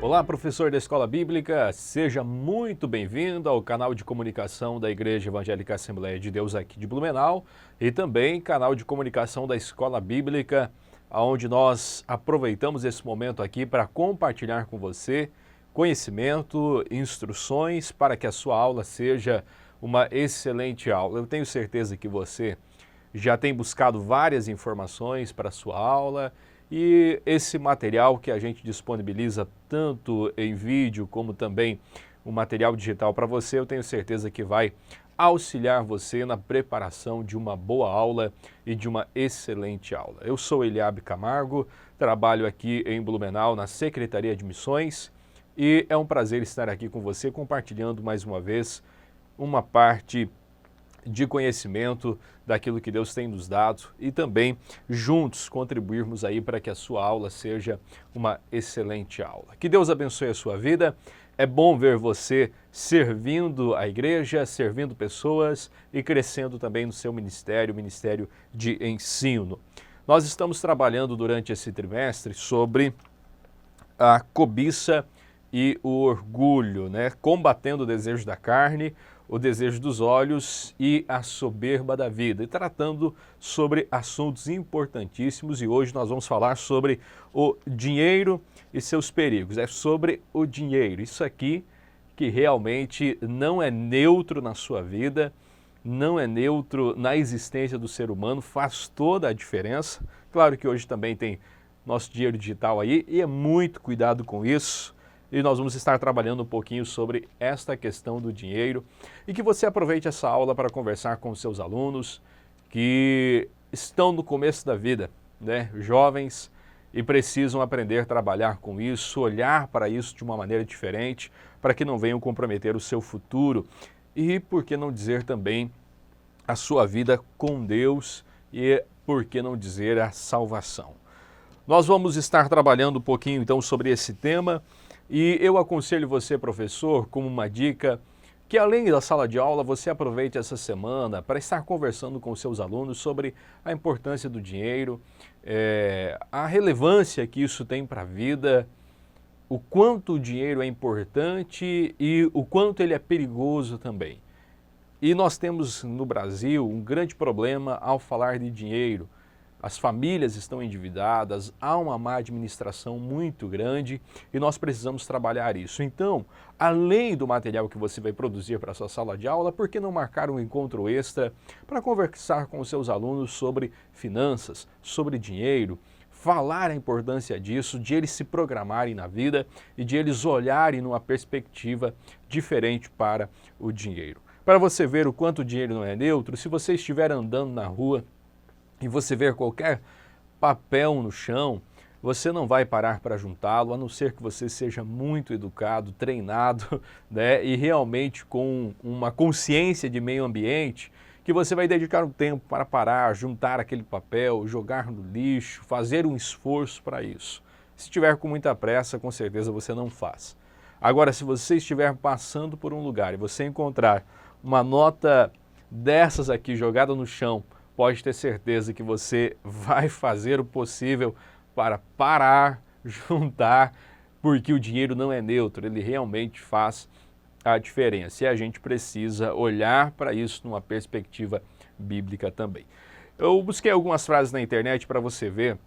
Olá, professor da Escola Bíblica, seja muito bem-vindo ao canal de comunicação da Igreja Evangélica Assembleia de Deus aqui de Blumenau e também canal de comunicação da Escola Bíblica, onde nós aproveitamos esse momento aqui para compartilhar com você conhecimento, instruções para que a sua aula seja uma excelente aula. Eu tenho certeza que você já tem buscado várias informações para a sua aula e esse material que a gente disponibiliza tanto em vídeo como também o material digital para você, eu tenho certeza que vai auxiliar você na preparação de uma boa aula e de uma excelente aula. Eu sou Eliabe Camargo, trabalho aqui em Blumenau na Secretaria de Missões e é um prazer estar aqui com você compartilhando mais uma vez uma parte de conhecimento daquilo que Deus tem nos dado e também juntos contribuirmos aí para que a sua aula seja uma excelente aula. Que Deus abençoe a sua vida. É bom ver você servindo a igreja, servindo pessoas e crescendo também no seu ministério, ministério de ensino. Nós estamos trabalhando durante esse trimestre sobre a cobiça e o orgulho, né? Combatendo o desejo da carne, o desejo dos olhos e a soberba da vida, e tratando sobre assuntos importantíssimos, e hoje nós vamos falar sobre o dinheiro e seus perigos. É sobre o dinheiro, isso aqui que realmente não é neutro na sua vida, não é neutro na existência do ser humano, faz toda a diferença. Claro que hoje também tem nosso dinheiro digital aí, e é muito cuidado com isso. E nós vamos estar trabalhando um pouquinho sobre esta questão do dinheiro e que você aproveite essa aula para conversar com os seus alunos que estão no começo da vida, né? Jovens, e precisam aprender a trabalhar com isso, olhar para isso de uma maneira diferente, para que não venham comprometer o seu futuro e, por que não dizer também, a sua vida com Deus e, por que não dizer, a salvação. Nós vamos estar trabalhando um pouquinho então sobre esse tema. E eu aconselho você, professor, como uma dica, que além da sala de aula, você aproveite essa semana para estar conversando com os seus alunos sobre a importância do dinheiro, a relevância que isso tem para a vida, o quanto o dinheiro é importante e o quanto ele é perigoso também. E nós temos no Brasil um grande problema ao falar de dinheiro. As famílias estão endividadas, há uma má administração muito grande e nós precisamos trabalhar isso. Então, além do material que você vai produzir para a sua sala de aula, por que não marcar um encontro extra para conversar com os seus alunos sobre finanças, sobre dinheiro, falar a importância disso, de eles se programarem na vida e de eles olharem numa perspectiva diferente para o dinheiro. Para você ver o quanto o dinheiro não é neutro, se você estiver andando na rua e você ver qualquer papel no chão, você não vai parar para juntá-lo, a não ser que você seja muito educado, treinado, né, e realmente com uma consciência de meio ambiente, que você vai dedicar um tempo para parar, juntar aquele papel, jogar no lixo, fazer um esforço para isso. Se estiver com muita pressa, com certeza você não faz. Agora, se você estiver passando por um lugar e você encontrar uma nota dessas aqui jogada no chão, pode ter certeza que você vai fazer o possível para parar, juntar, porque o dinheiro não é neutro, ele realmente faz a diferença. E a gente precisa olhar para isso numa perspectiva bíblica também. Eu busquei algumas frases na internet para você ver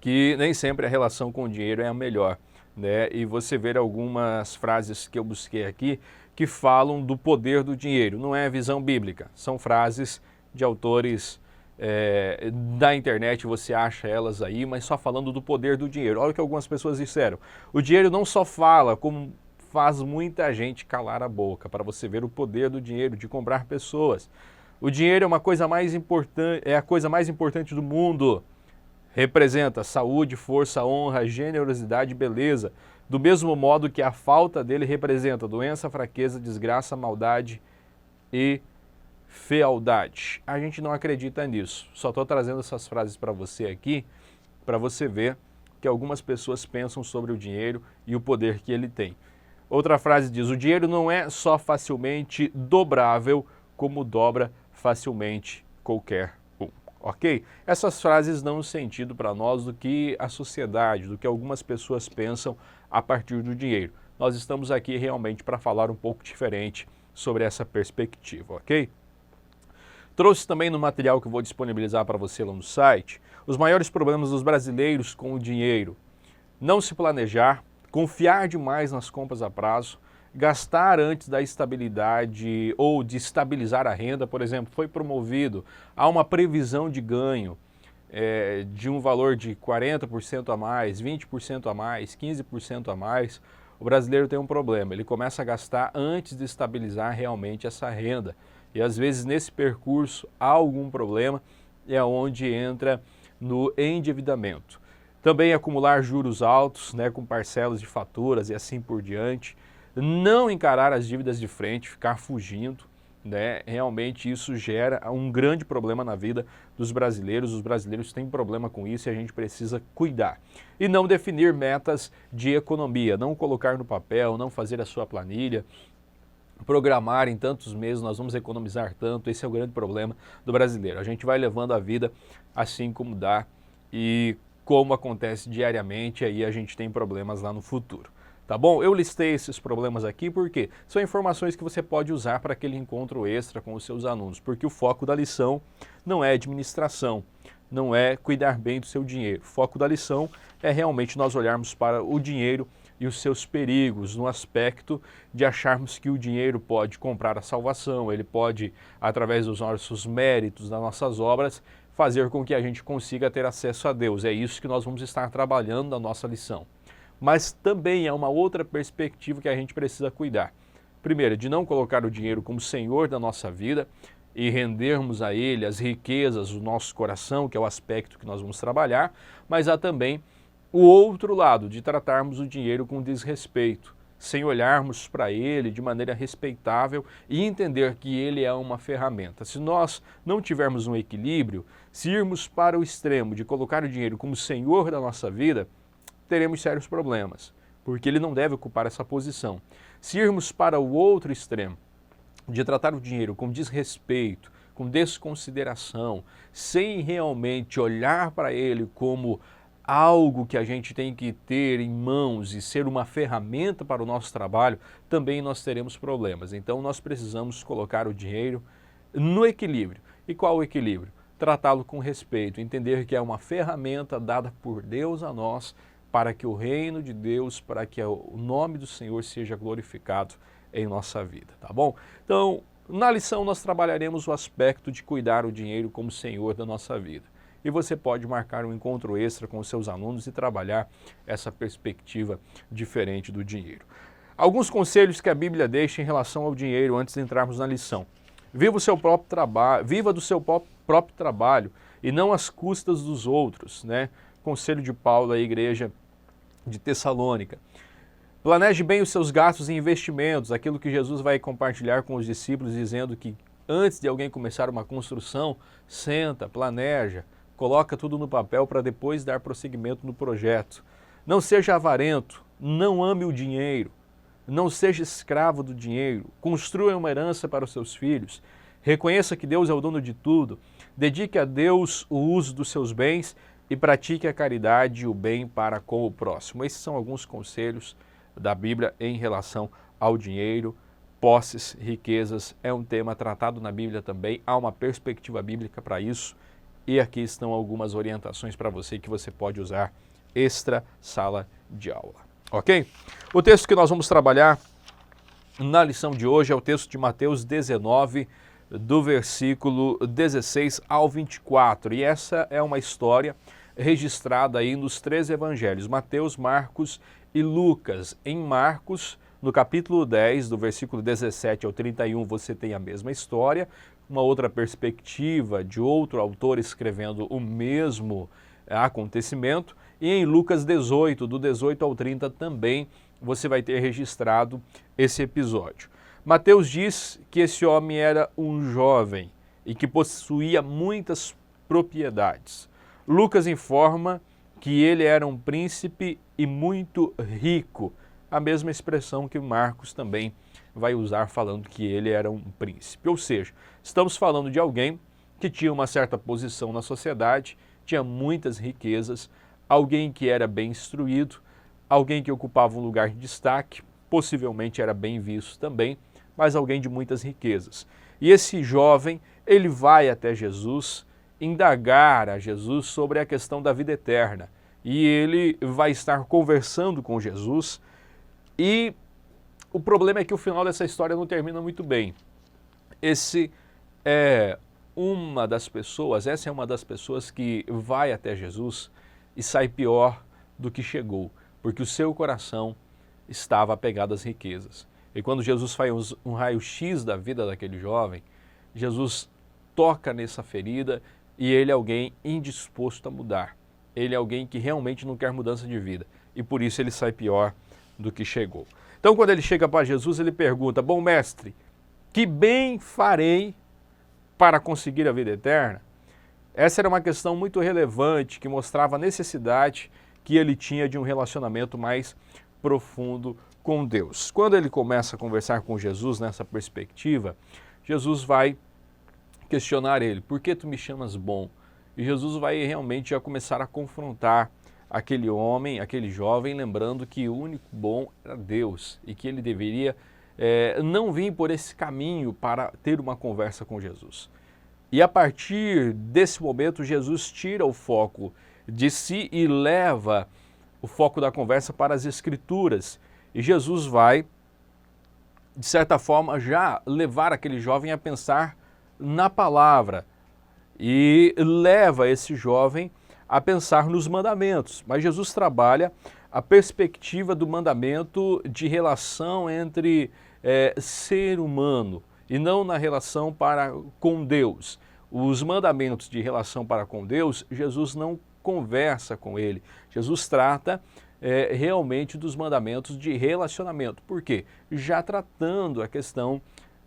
que nem sempre a relação com o dinheiro é a melhor, né? E você ver algumas frases que eu busquei aqui que falam do poder do dinheiro. Não é visão bíblica, são frases de autores da internet, você acha elas aí, mas só falando do poder do dinheiro. Olha o que algumas pessoas disseram. O dinheiro não só fala, como faz muita gente calar a boca, para você ver o poder do dinheiro, de comprar pessoas. O dinheiro é uma coisa mais importante, é a coisa mais importante do mundo. Representa saúde, força, honra, generosidade e beleza. Do mesmo modo que a falta dele representa doença, fraqueza, desgraça, maldade e fealdade. A gente não acredita nisso. Só estou trazendo essas frases para você aqui, para você ver que algumas pessoas pensam sobre o dinheiro e o poder que ele tem. Outra frase diz: o dinheiro não é só facilmente dobrável, como dobra facilmente qualquer um. ok? Essas frases dão um sentido para nós do que a sociedade, do que algumas pessoas pensam a partir do dinheiro. Nós estamos aqui realmente para falar um pouco diferente sobre essa perspectiva, ok? Trouxe também no material que eu vou disponibilizar para você lá no site, os maiores problemas dos brasileiros com o dinheiro. Não se planejar, confiar demais nas compras a prazo, gastar antes da estabilidade ou de estabilizar a renda, por exemplo, foi promovido a uma previsão de ganho de um valor de 40% a mais, 20% a mais, 15% a mais. O brasileiro tem um problema, ele começa a gastar antes de estabilizar realmente essa renda. E às vezes nesse percurso há algum problema, é onde entra no endividamento. Também acumular juros altos, né, com parcelas de faturas e assim por diante. Não encarar as dívidas de frente, ficar fugindo, né? Realmente isso gera um grande problema na vida dos brasileiros. Os brasileiros têm problema com isso e a gente precisa cuidar. E não definir metas de economia, não colocar no papel, não fazer a sua planilha, programar em tantos meses nós vamos economizar tanto. Esse é o grande problema do brasileiro. A gente vai levando a vida assim como dá e como acontece diariamente, aí a gente tem problemas lá no futuro. Tá bom? Eu listei esses problemas aqui porque são informações que você pode usar para aquele encontro extra com os seus alunos, porque o foco da lição não é administração, não é cuidar bem do seu dinheiro. O foco da lição é realmente nós olharmos para o dinheiro e os seus perigos, no aspecto de acharmos que o dinheiro pode comprar a salvação, ele pode, através dos nossos méritos, das nossas obras, fazer com que a gente consiga ter acesso a Deus. É isso que nós vamos estar trabalhando na nossa lição. Mas também é uma outra perspectiva que a gente precisa cuidar. Primeiro, de não colocar o dinheiro como senhor da nossa vida e rendermos a ele as riquezas do nosso coração, que é o aspecto que nós vamos trabalhar, mas há também o outro lado, de tratarmos o dinheiro com desrespeito, sem olharmos para ele de maneira respeitável e entender que ele é uma ferramenta. Se nós não tivermos um equilíbrio, se irmos para o extremo de colocar o dinheiro como senhor da nossa vida, teremos sérios problemas, porque ele não deve ocupar essa posição. Se irmos para o outro extremo, de tratar o dinheiro com desrespeito, com desconsideração, sem realmente olhar para ele como algo que a gente tem que ter em mãos e ser uma ferramenta para o nosso trabalho, também nós teremos problemas. Então nós precisamos colocar o dinheiro no equilíbrio. E qual o equilíbrio? Tratá-lo com respeito, entender que é uma ferramenta dada por Deus a nós, para que o reino de Deus, para que o nome do Senhor seja glorificado em nossa vida, tá bom? Então, na lição nós trabalharemos o aspecto de cuidar o dinheiro como Senhor da nossa vida. E você pode marcar um encontro extra com os seus alunos e trabalhar essa perspectiva diferente do dinheiro. Alguns conselhos que a Bíblia deixa em relação ao dinheiro antes de entrarmos na lição. Viva o seu próprio trabalho, viva do seu próprio trabalho e não às custas dos outros, né? Conselho de Paulo à igreja de Tessalônica. Planeje bem os seus gastos e investimentos, aquilo que Jesus vai compartilhar com os discípulos, dizendo que antes de alguém começar uma construção, senta, planeja, coloca tudo no papel para depois dar prosseguimento no projeto. Não seja avarento, não ame o dinheiro, não seja escravo do dinheiro, construa uma herança para os seus filhos, reconheça que Deus é o dono de tudo, dedique a Deus o uso dos seus bens e pratique a caridade e o bem para com o próximo. Esses são alguns conselhos da Bíblia em relação ao dinheiro. Posses, riquezas, é um tema tratado na Bíblia também, há uma perspectiva bíblica para isso. E aqui estão algumas orientações para você que você pode usar extra sala de aula, ok? O texto que nós vamos trabalhar na lição de hoje é o texto de Mateus 19, do versículo 16 ao 24. E essa é uma história registrada aí nos 3 evangelhos, Mateus, Marcos e Lucas. Em Marcos, no capítulo 10, do versículo 17 ao 31, você tem a mesma história, uma outra perspectiva de outro autor escrevendo o mesmo acontecimento. E em Lucas 18, do 18 ao 30, também você vai ter registrado esse episódio. Mateus diz que esse homem era um jovem e que possuía muitas propriedades. Lucas informa que ele era um príncipe e muito rico, a mesma expressão que Marcos também vai usar falando que ele era um príncipe. Ou seja, estamos falando de alguém que tinha uma certa posição na sociedade, tinha muitas riquezas, alguém que era bem instruído, alguém que ocupava um lugar de destaque, possivelmente era bem visto também, mas alguém de muitas riquezas. E esse jovem, ele vai até Jesus, indagar a Jesus sobre a questão da vida eterna. E ele vai estar conversando com Jesus e o problema é que o final dessa história não termina muito bem. Essa é uma das pessoas que vai até Jesus e sai pior do que chegou, porque o seu coração estava apegado às riquezas. E quando Jesus faz um raio-x da vida daquele jovem, Jesus toca nessa ferida e ele é alguém indisposto a mudar. Ele é alguém que realmente não quer mudança de vida e por isso ele sai pior do que chegou. Então quando ele chega para Jesus, ele pergunta: bom mestre, que bem farei para conseguir a vida eterna? Essa era uma questão muito relevante que mostrava a necessidade que ele tinha de um relacionamento mais profundo com Deus. Quando ele começa a conversar com Jesus nessa perspectiva, Jesus vai questionar ele: por que tu me chamas bom? E Jesus vai realmente já começar a confrontar aquele homem, aquele jovem, lembrando que o único bom era Deus e que ele deveria não vir por esse caminho para ter uma conversa com Jesus. E a partir desse momento, Jesus tira o foco de si e leva o foco da conversa para as Escrituras. E Jesus vai, de certa forma, já levar aquele jovem a pensar na palavra e leva esse jovem a pensar nos mandamentos. Mas Jesus trabalha a perspectiva do mandamento de relação entre ser humano e não na relação com Deus. Os mandamentos de relação para com Deus, Jesus não conversa com ele. Jesus trata realmente dos mandamentos de relacionamento. Por quê? Já tratando a questão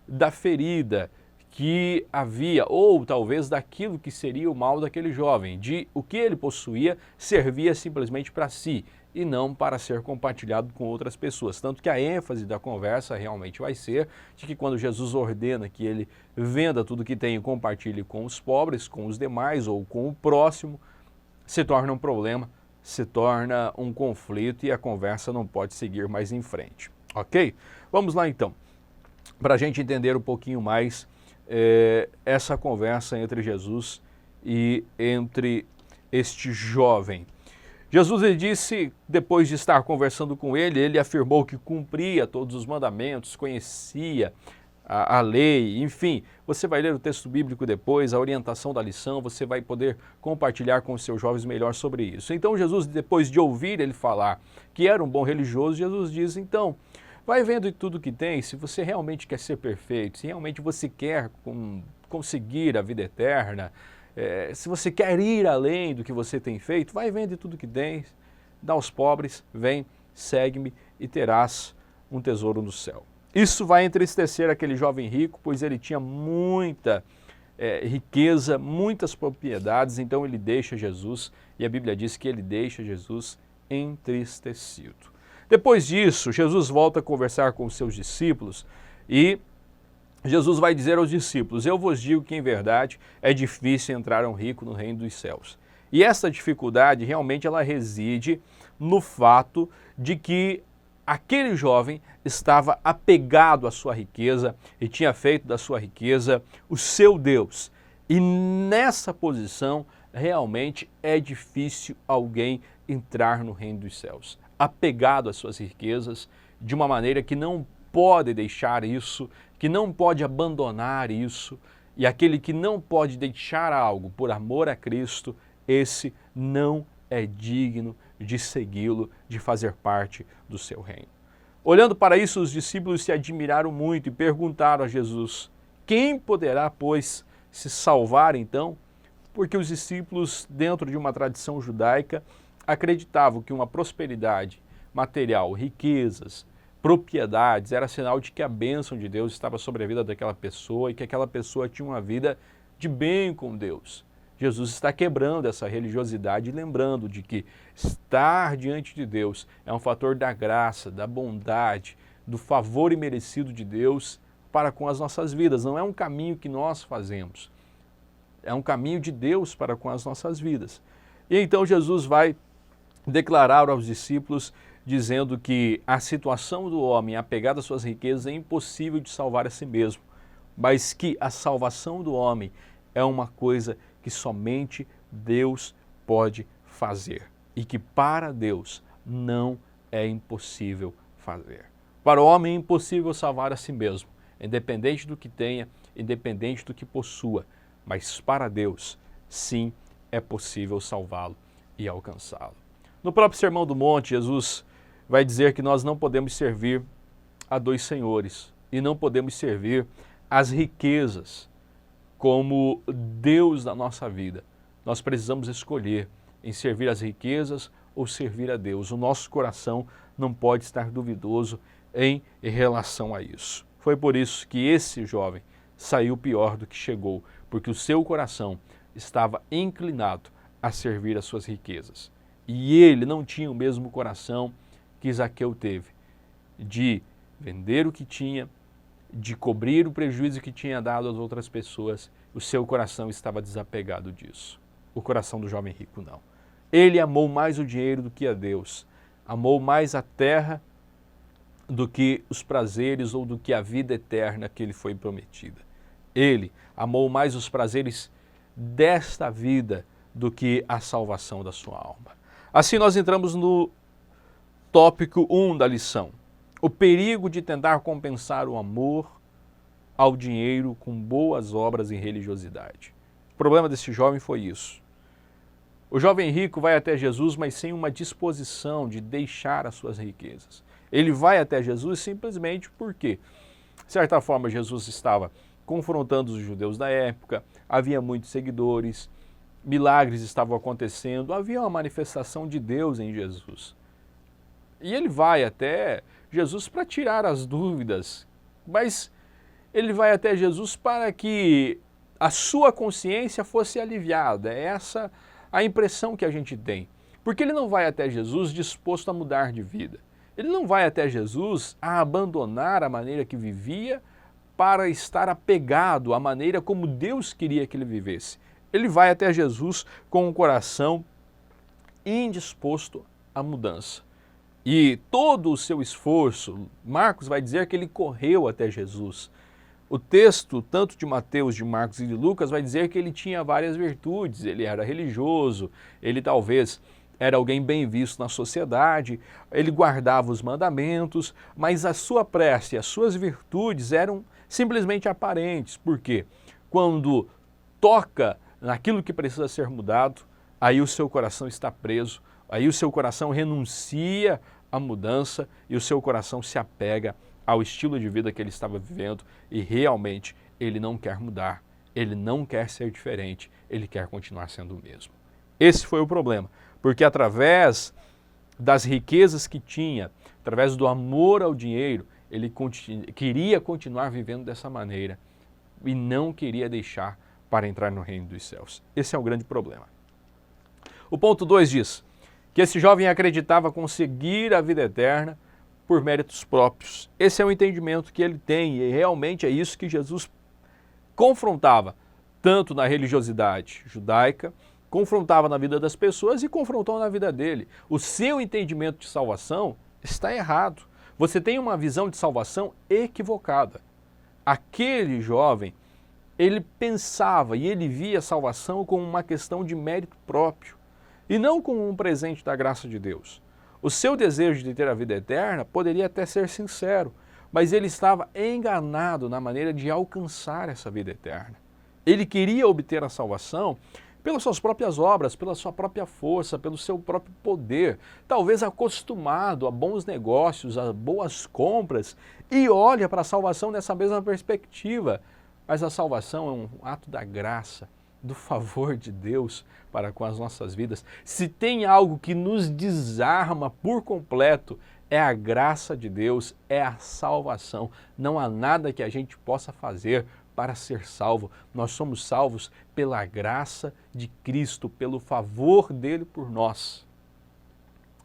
da ferida que havia, ou talvez daquilo que seria o mal daquele jovem, de o que ele possuía servia simplesmente para si e não para ser compartilhado com outras pessoas. Tanto que a ênfase da conversa realmente vai ser de que quando Jesus ordena que ele venda tudo que tem e compartilhe com os pobres, com os demais ou com o próximo, se torna um problema, se torna um conflito e a conversa não pode seguir mais em frente. Ok? Vamos lá então, para a gente entender um pouquinho mais essa conversa entre Jesus e entre este jovem. Jesus lhe disse, depois de estar conversando com ele afirmou que cumpria todos os mandamentos, conhecia a lei, enfim. Você vai ler o texto bíblico depois, a orientação da lição, você vai poder compartilhar com os seus jovens melhor sobre isso. Então Jesus, depois de ouvir ele falar que era um bom religioso, Jesus diz, então, vai vendo tudo que tem, se você realmente quer ser perfeito, se realmente você quer conseguir a vida eterna, se você quer ir além do que você tem feito, vai vendo tudo que tens, dá aos pobres, vem, segue-me e terás um tesouro no céu. Isso vai entristecer aquele jovem rico, pois ele tinha muita riqueza, muitas propriedades, então ele deixa Jesus, e a Bíblia diz que ele deixa Jesus entristecido. Depois disso, Jesus volta a conversar com os seus discípulos e Jesus vai dizer aos discípulos, eu vos digo que em verdade é difícil entrar um rico no reino dos céus. E essa dificuldade realmente ela reside no fato de que aquele jovem estava apegado à sua riqueza e tinha feito da sua riqueza o seu Deus. E nessa posição realmente é difícil alguém entrar no reino dos céus. Apegado às suas riquezas de uma maneira que não pode deixar isso, que não pode abandonar isso, e aquele que não pode deixar algo por amor a Cristo, esse não é digno de segui-lo, de fazer parte do seu reino. Olhando para isso, os discípulos se admiraram muito e perguntaram a Jesus, quem poderá, pois, se salvar então? Porque os discípulos, dentro de uma tradição judaica, acreditavam que uma prosperidade material, riquezas, propriedades, era sinal de que a bênção de Deus estava sobre a vida daquela pessoa e que aquela pessoa tinha uma vida de bem com Deus. Jesus está quebrando essa religiosidade e lembrando de que estar diante de Deus é um fator da graça, da bondade, do favor imerecido de Deus para com as nossas vidas. Não é um caminho que nós fazemos. é um caminho de Deus para com as nossas vidas. E então Jesus vai declarar aos discípulos, dizendo que a situação do homem apegado às suas riquezas é impossível de salvar a si mesmo, mas que a salvação do homem é uma coisa que somente Deus pode fazer e que para Deus não é impossível fazer. Para o homem é impossível salvar a si mesmo, independente do que tenha, independente do que possua, mas para Deus, sim, é possível salvá-lo e alcançá-lo. No próprio Sermão do Monte, Jesus vai dizer que nós não podemos servir a dois senhores e não podemos servir as riquezas como Deus da nossa vida. Nós precisamos escolher em servir as riquezas ou servir a Deus. O nosso coração não pode estar duvidoso em relação a isso. Foi por isso que esse jovem saiu pior do que chegou, porque o seu coração estava inclinado a servir as suas riquezas. E ele não tinha o mesmo coração que Zaqueu teve, de vender o que tinha, de cobrir o prejuízo que tinha dado às outras pessoas. O seu coração estava desapegado disso. O coração do jovem rico não. Ele amou mais o dinheiro do que a Deus, amou mais a terra do que os prazeres ou do que a vida eterna que lhe foi prometida. Ele amou mais os prazeres desta vida do que a salvação da sua alma. Assim nós entramos no tópico 1 da lição. O perigo de tentar compensar o amor ao dinheiro com boas obras e religiosidade. O problema desse jovem foi isso. O jovem rico vai até Jesus, mas sem uma disposição de deixar as suas riquezas. Ele vai até Jesus simplesmente porque, de certa forma, Jesus estava confrontando os judeus da época, havia muitos seguidores, milagres estavam acontecendo, havia uma manifestação de Deus em Jesus. E ele vai até Jesus para tirar as dúvidas, mas ele vai até Jesus para que a sua consciência fosse aliviada. É essa a impressão que a gente tem. Porque ele não vai até Jesus disposto a mudar de vida. Ele não vai até Jesus a abandonar a maneira que vivia para estar apegado à maneira como Deus queria que ele vivesse. Ele vai até Jesus com um coração indisposto à mudança. E todo o seu esforço, Marcos vai dizer que ele correu até Jesus. O texto, tanto de Mateus, de Marcos e de Lucas, vai dizer que ele tinha várias virtudes, ele era religioso, ele talvez era alguém bem visto na sociedade, ele guardava os mandamentos, mas a sua prece, as suas virtudes eram simplesmente aparentes, porque quando toca naquilo que precisa ser mudado, aí o seu coração está preso, aí o seu coração renuncia à mudança e o seu coração se apega ao estilo de vida que ele estava vivendo e realmente ele não quer mudar, ele não quer ser diferente, ele quer continuar sendo o mesmo. Esse foi o problema, porque através das riquezas que tinha, através do amor ao dinheiro, ele queria continuar vivendo dessa maneira e não queria deixar para entrar no reino dos céus. Esse é o grande problema. O ponto 2 diz que esse jovem acreditava conseguir a vida eterna por méritos próprios. Esse é o entendimento que ele tem e realmente é isso que Jesus confrontava, tanto na religiosidade judaica, confrontava na vida das pessoas e confrontou na vida dele. O seu entendimento de salvação está errado. Você tem uma visão de salvação equivocada. Aquele jovem, ele pensava e ele via a salvação como uma questão de mérito próprio e não como um presente da graça de Deus. O seu desejo de ter a vida eterna poderia até ser sincero, mas ele estava enganado na maneira de alcançar essa vida eterna. Ele queria obter a salvação pelas suas próprias obras, pela sua própria força, pelo seu próprio poder, talvez acostumado a bons negócios, a boas compras, e olha para a salvação nessa mesma perspectiva. Mas a salvação é um ato da graça, do favor de Deus para com as nossas vidas. Se tem algo que nos desarma por completo, é a graça de Deus, é a salvação. Não há nada que a gente possa fazer para ser salvo. Nós somos salvos pela graça de Cristo, pelo favor dele por nós.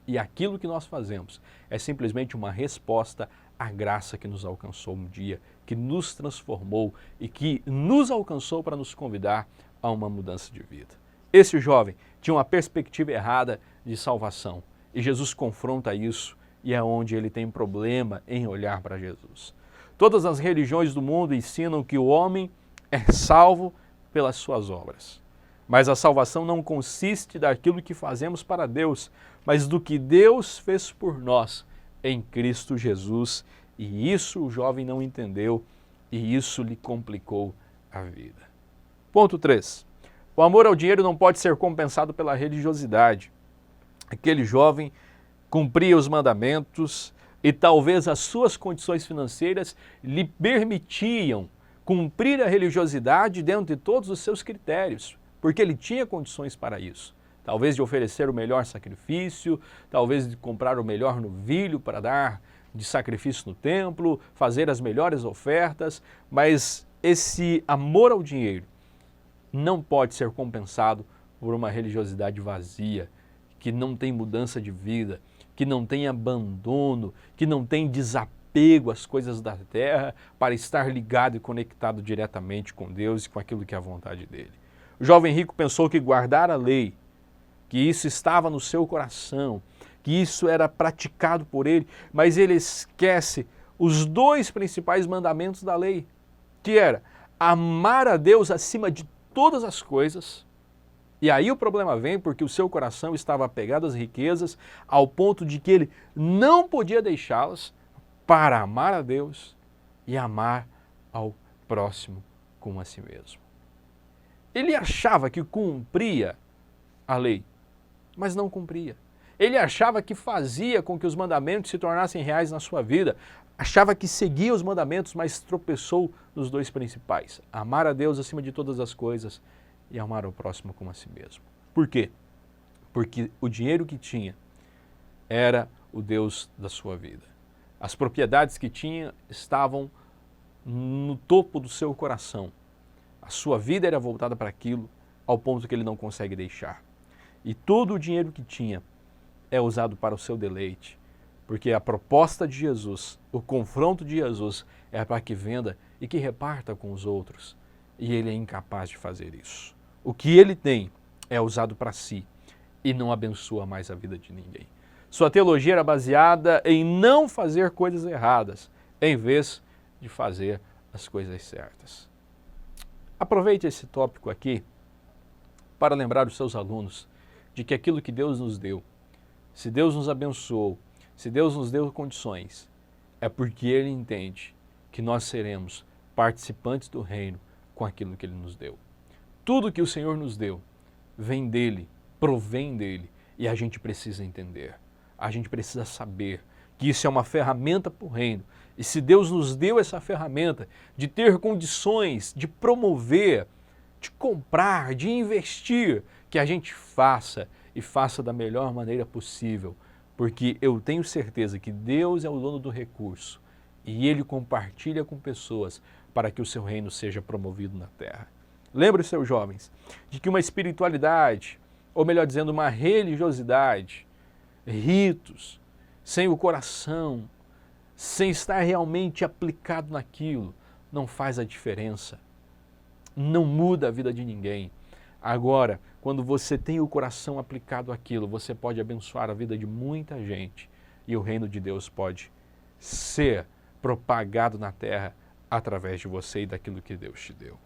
E aquilo que nós fazemos é simplesmente uma resposta à graça que nos alcançou um dia, que nos transformou e que nos alcançou para nos convidar a uma mudança de vida. Esse jovem tinha uma perspectiva errada de salvação e Jesus confronta isso e é onde ele tem problema em olhar para Jesus. Todas as religiões do mundo ensinam que o homem é salvo pelas suas obras. Mas a salvação não consiste daquilo que fazemos para Deus, mas do que Deus fez por nós em Cristo Jesus. E isso o jovem não entendeu e isso lhe complicou a vida. Ponto 3. O amor ao dinheiro não pode ser compensado pela religiosidade. Aquele jovem cumpria os mandamentos e talvez as suas condições financeiras lhe permitiam cumprir a religiosidade dentro de todos os seus critérios, porque ele tinha condições para isso. Talvez de oferecer o melhor sacrifício, talvez de comprar o melhor novilho para dar de sacrifício no templo, fazer as melhores ofertas, mas esse amor ao dinheiro não pode ser compensado por uma religiosidade vazia, que não tem mudança de vida, que não tem abandono, que não tem desapego às coisas da terra para estar ligado e conectado diretamente com Deus e com aquilo que é a vontade dele. O jovem rico pensou que guardar a lei, que isso estava no seu coração, que isso era praticado por ele, mas ele esquece os dois principais mandamentos da lei, que era amar a Deus acima de todas as coisas. E aí o problema vem porque o seu coração estava apegado às riquezas ao ponto de que ele não podia deixá-las para amar a Deus e amar ao próximo como a si mesmo. Ele achava que cumpria a lei, mas não cumpria. Ele achava que fazia com que os mandamentos se tornassem reais na sua vida, achava que seguia os mandamentos, mas tropeçou nos dois principais, amar a Deus acima de todas as coisas e amar ao próximo como a si mesmo. Por quê? Porque o dinheiro que tinha era o Deus da sua vida. As propriedades que tinha estavam no topo do seu coração. A sua vida era voltada para aquilo, ao ponto que ele não consegue deixar. E todo o dinheiro que tinha é usado para o seu deleite, porque a proposta de Jesus, o confronto de Jesus é para que venda e que reparta com os outros. E ele é incapaz de fazer isso. O que ele tem é usado para si e não abençoa mais a vida de ninguém. Sua teologia era baseada em não fazer coisas erradas, em vez de fazer as coisas certas. Aproveite esse tópico aqui para lembrar os seus alunos de que aquilo que Deus nos deu, se Deus nos abençoou, se Deus nos deu condições, é porque Ele entende que nós seremos participantes do reino com aquilo que Ele nos deu. Tudo que o Senhor nos deu vem dEle, provém dEle, e a gente precisa entender, a gente precisa saber que isso é uma ferramenta para o reino. E se Deus nos deu essa ferramenta de ter condições de promover, de comprar, de investir, que a gente faça e faça da melhor maneira possível, porque eu tenho certeza que Deus é o dono do recurso e Ele compartilha com pessoas para que o seu reino seja promovido na terra. Lembre-se, seus jovens, de que uma espiritualidade, ou melhor dizendo, uma religiosidade, ritos, sem o coração, sem estar realmente aplicado naquilo, não faz a diferença, não muda a vida de ninguém. Agora, quando você tem o coração aplicado àquilo, você pode abençoar a vida de muita gente e o reino de Deus pode ser propagado na terra através de você e daquilo que Deus te deu.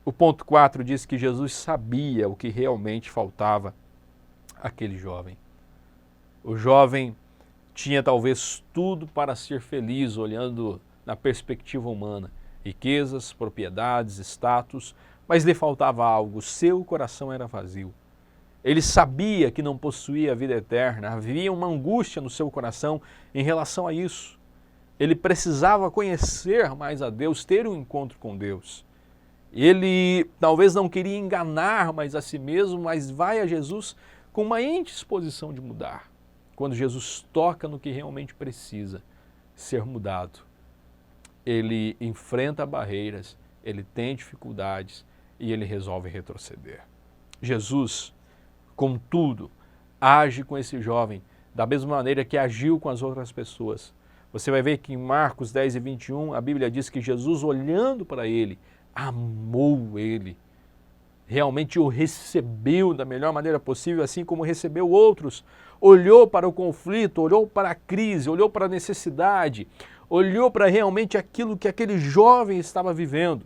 O ponto 4 diz que Jesus sabia o que realmente faltava àquele jovem. O jovem tinha talvez tudo para ser feliz olhando na perspectiva humana, riquezas, propriedades, status, mas lhe faltava algo, seu coração era vazio. Ele sabia que não possuía a vida eterna, havia uma angústia no seu coração em relação a isso. Ele precisava conhecer mais a Deus, ter um encontro com Deus. Ele talvez não queria enganar mais a si mesmo, mas vai a Jesus com uma indisposição de mudar. Quando Jesus toca no que realmente precisa ser mudado, ele enfrenta barreiras, ele tem dificuldades e ele resolve retroceder. Jesus, contudo, age com esse jovem da mesma maneira que agiu com as outras pessoas. Você vai ver que em Marcos 10 e 21, a Bíblia diz que Jesus, olhando para ele, amou ele. Realmente o recebeu da melhor maneira possível, assim como recebeu outros. Olhou para o conflito, olhou para a crise, olhou para a necessidade, olhou para realmente aquilo que aquele jovem estava vivendo,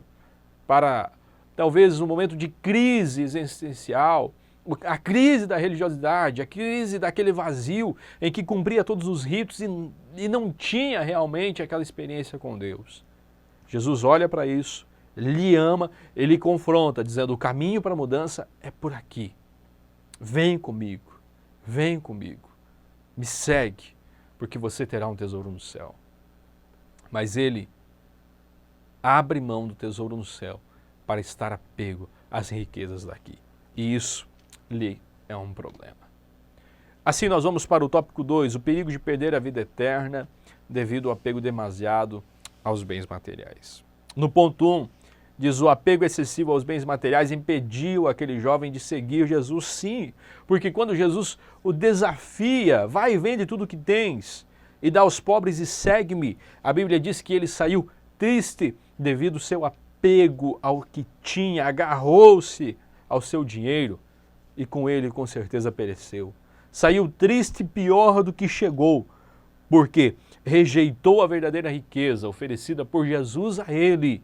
para talvez um momento de crise existencial, a crise da religiosidade, a crise daquele vazio em que cumpria todos os ritos e não tinha realmente aquela experiência com Deus. Jesus olha para isso, lhe ama, ele confronta, dizendo: o caminho para a mudança é por aqui. Vem comigo, me segue, porque você terá um tesouro no céu. Mas ele abre mão do tesouro no céu para estar apego às riquezas daqui. E isso lhe é um problema. Assim nós vamos para o tópico 2, o perigo de perder a vida eterna devido ao apego demasiado aos bens materiais. No ponto 1, diz: o apego excessivo aos bens materiais impediu aquele jovem de seguir Jesus, sim, porque quando Jesus o desafia, vai e vende tudo o que tens e dá aos pobres e segue-me, a Bíblia diz que ele saiu triste devido ao seu apego ao que tinha, agarrou-se ao seu dinheiro e com ele com certeza pereceu. Saiu triste pior do que chegou, porque rejeitou a verdadeira riqueza oferecida por Jesus a ele,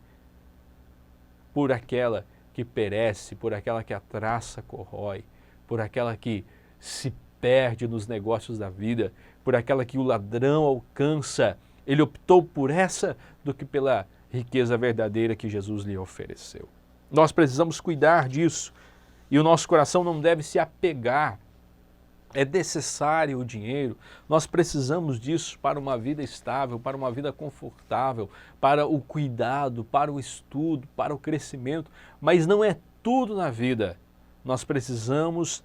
por aquela que perece, por aquela que a traça corrói, por aquela que se perde nos negócios da vida, por aquela que o ladrão alcança. Ele optou por essa do que pela riqueza verdadeira que Jesus lhe ofereceu. Nós precisamos cuidar disso e o nosso coração não deve se apegar. É necessário o dinheiro, nós precisamos disso para uma vida estável, para uma vida confortável, para o cuidado, para o estudo, para o crescimento, mas não é tudo na vida. Nós precisamos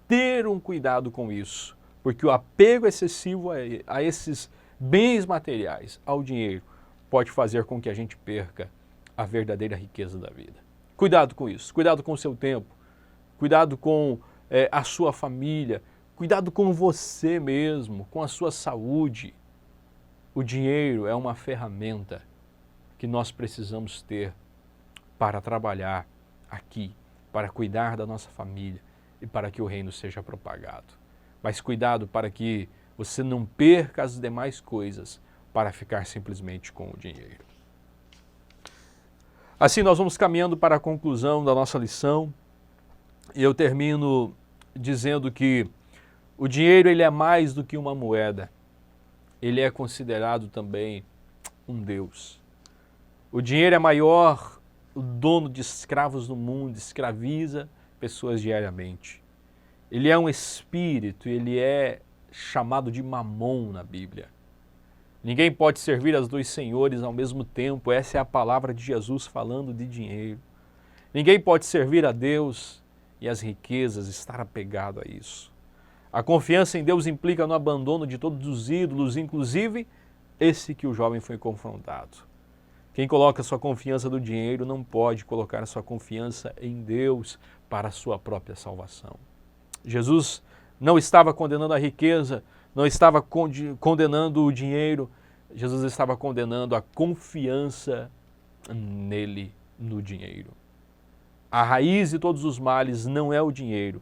ter um cuidado com isso, porque o apego excessivo a esses bens materiais, ao dinheiro, pode fazer com que a gente perca a verdadeira riqueza da vida. Cuidado com isso, cuidado com o seu tempo, cuidado com a sua família, cuidado com você mesmo, com a sua saúde. O dinheiro é uma ferramenta que nós precisamos ter para trabalhar aqui, para cuidar da nossa família e para que o reino seja propagado. Mas cuidado para que você não perca as demais coisas para ficar simplesmente com o dinheiro. Assim nós vamos caminhando para a conclusão da nossa lição. E eu termino dizendo que o dinheiro ele é mais do que uma moeda. Ele é considerado também um Deus. O dinheiro é maior, o dono de escravos no mundo, escraviza pessoas diariamente. Ele é um espírito, ele é chamado de mamon na Bíblia. Ninguém pode servir aos dois senhores ao mesmo tempo, essa é a palavra de Jesus falando de dinheiro. Ninguém pode servir a Deus e as riquezas, estar apegado a isso. A confiança em Deus implica no abandono de todos os ídolos, inclusive esse que o jovem foi confrontado. Quem coloca sua confiança no dinheiro não pode colocar sua confiança em Deus para a sua própria salvação. Jesus não estava condenando a riqueza, não estava condenando o dinheiro, Jesus estava condenando a confiança nele, no dinheiro. A raiz de todos os males não é o dinheiro,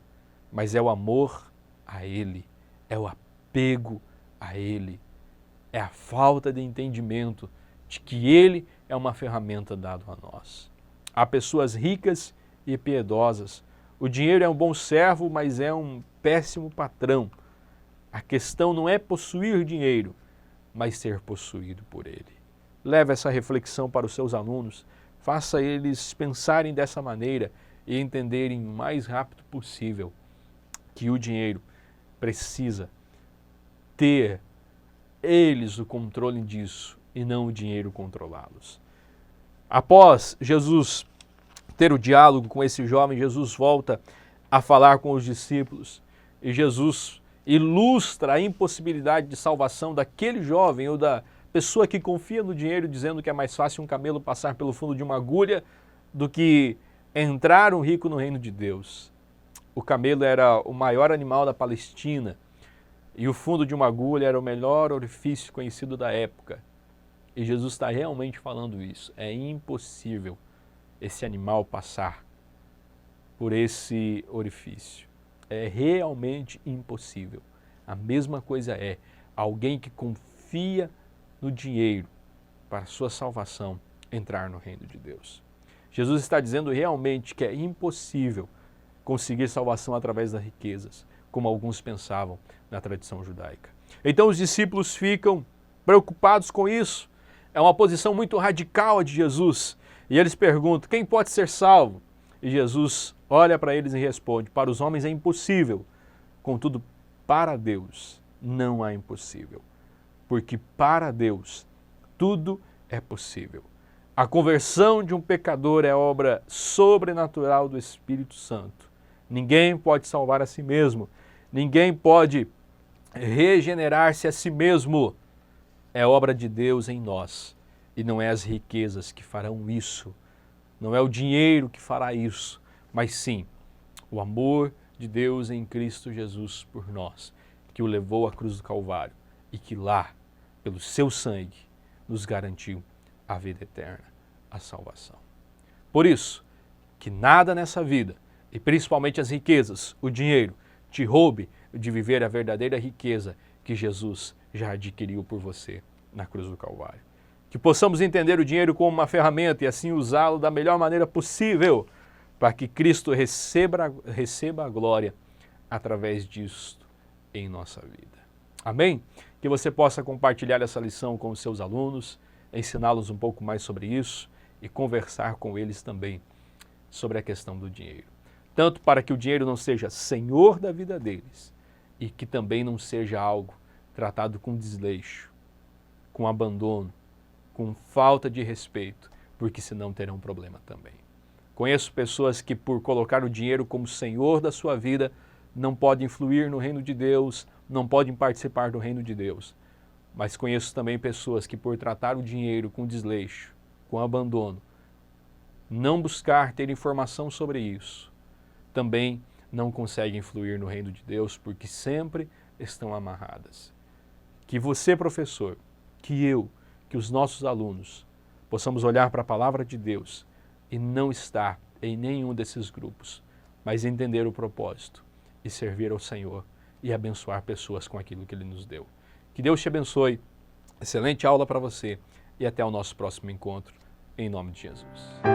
mas é o amor a ele, é o apego a ele, é a falta de entendimento de que ele é uma ferramenta dada a nós. Há pessoas ricas e piedosas. O dinheiro é um bom servo, mas é um péssimo patrão. A questão não é possuir dinheiro, mas ser possuído por ele. Leve essa reflexão para os seus alunos, faça eles pensarem dessa maneira e entenderem o mais rápido possível que o dinheiro precisa ter eles o controle disso e não o dinheiro controlá-los. Após Jesus ter o diálogo com esse jovem, Jesus volta a falar com os discípulos e Jesus ilustra a impossibilidade de salvação daquele jovem ou da pessoa que confia no dinheiro, dizendo que é mais fácil um camelo passar pelo fundo de uma agulha do que entrar um rico no reino de Deus. O camelo era o maior animal da Palestina. e o fundo de uma agulha era o melhor orifício conhecido da época. E Jesus está realmente falando isso. É impossível esse animal passar por esse orifício. É realmente impossível. A mesma coisa é alguém que confia no dinheiro para a sua salvação entrar no reino de Deus. Jesus está dizendo realmente que é impossível conseguir salvação através das riquezas, como alguns pensavam na tradição judaica. Então os discípulos ficam preocupados com isso. É uma posição muito radical a de Jesus. E eles perguntam, quem pode ser salvo? E Jesus olha para eles e responde, para os homens é impossível, contudo, para Deus não há impossível, porque para Deus tudo é possível. A conversão de um pecador é obra sobrenatural do Espírito Santo. Ninguém pode salvar a si mesmo, ninguém pode regenerar-se a si mesmo. É obra de Deus em nós e não é as riquezas que farão isso, não é o dinheiro que fará isso, mas sim o amor de Deus em Cristo Jesus por nós, que o levou à cruz do Calvário e que lá, pelo seu sangue, nos garantiu a vida eterna, a salvação. Por isso, que nada nessa vida, e principalmente as riquezas, o dinheiro, te roube de viver a verdadeira riqueza que Jesus já adquiriu por você na cruz do Calvário. Que possamos entender o dinheiro como uma ferramenta e assim usá-lo da melhor maneira possível, para que Cristo receba a glória através disto em nossa vida. Amém? Que você possa compartilhar essa lição com os seus alunos, ensiná-los um pouco mais sobre isso e conversar com eles também sobre a questão do dinheiro. Tanto para que o dinheiro não seja senhor da vida deles e que também não seja algo tratado com desleixo, com abandono, com falta de respeito, porque senão terão problema também. Conheço pessoas que, por colocar o dinheiro como senhor da sua vida, não podem fluir no reino de Deus, não podem participar do reino de Deus. Mas conheço também pessoas que, por tratar o dinheiro com desleixo, com abandono, não buscar ter informação sobre isso, também não conseguem fluir no reino de Deus, porque sempre estão amarradas. Que você, professor, que eu, que os nossos alunos, possamos olhar para a palavra de Deus e não estar em nenhum desses grupos, mas entender o propósito e servir ao Senhor e abençoar pessoas com aquilo que Ele nos deu. Que Deus te abençoe, excelente aula para você e até o nosso próximo encontro, em nome de Jesus.